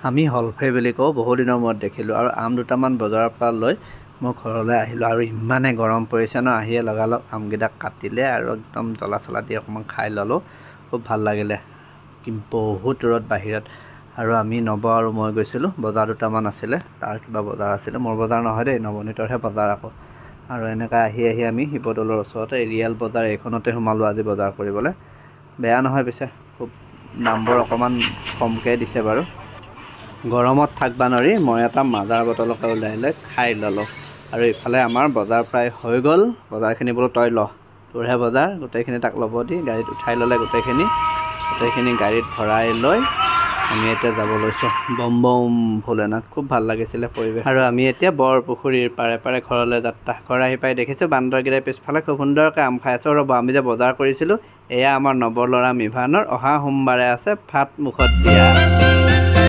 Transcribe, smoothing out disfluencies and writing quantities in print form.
আমি হলফে বুলি কওঁ, বহু দিনৰ মূৰত দেখিলোঁ আৰু আম দুটামান বজাৰৰ পৰা লৈ মই ঘৰলৈ আহিলোঁ আৰু ইমানে গৰম পৰিছে ন, আহিয়ে লগালগ আমকেইটা কাটিলে আৰু একদম জ্বলা চলা দি অকণমান খাই ল'লোঁ। খুব ভাল লাগিলে, বহুত ৰ'দ বাহিৰত। আৰু আমি নৱ আৰু মই গৈছিলোঁ, বজাৰ দুটামান আছিলে, তাৰ কিবা বজাৰ আছিলে, মোৰ বজাৰ নহয় দেই, নৱনীতৰহে বজাৰ আকৌ। আৰু এনেকৈ আহি আমি শিৱদৌলৰ ওচৰতে ৰিয়েল বজাৰ এইখনতে সোমালোঁ আজি বজাৰ কৰিবলৈ। বেয়া নহয় পিছে, খুব দামবোৰ অকণমান কমকৈ দিছে বাৰু। গৰমত থাকিব নোৱাৰি মই এটা মাজাৰ বটলকে ওলাই লৈ খাই ল'লোঁ। আৰু ইফালে আমাৰ বজাৰ প্ৰায় হৈ গ'ল। বজাৰখিনি বোলো তই ল, তোৰহে বজাৰ, গোটেইখিনি তাক ল'ব দি গাড়ীত উঠাই ল'লে। গোটেইখিনি গাড়ীত ভৰাই লৈ আমি এতিয়া যাব লৈছোঁ বম বম ভোলেনাথ। খুব ভাল লাগিছিলে পৰিৱেশ। আৰু আমি এতিয়া বৰপুখুৰীৰ পাৰে পাৰে ঘৰলৈ যাত্ৰা। ঘৰ আহি পাই দেখিছোঁ বান্দৰকেইটাই পিছফালে খুব সুন্দৰকৈ আম খাই আছোঁ। ৰ'ব, আমি যে বজাৰ কৰিছিলোঁ, এয়া আমাৰ নৱৰ ল'ৰা মিভানৰ অহা সোমবাৰে আছে ভাত মুখত দিয়া।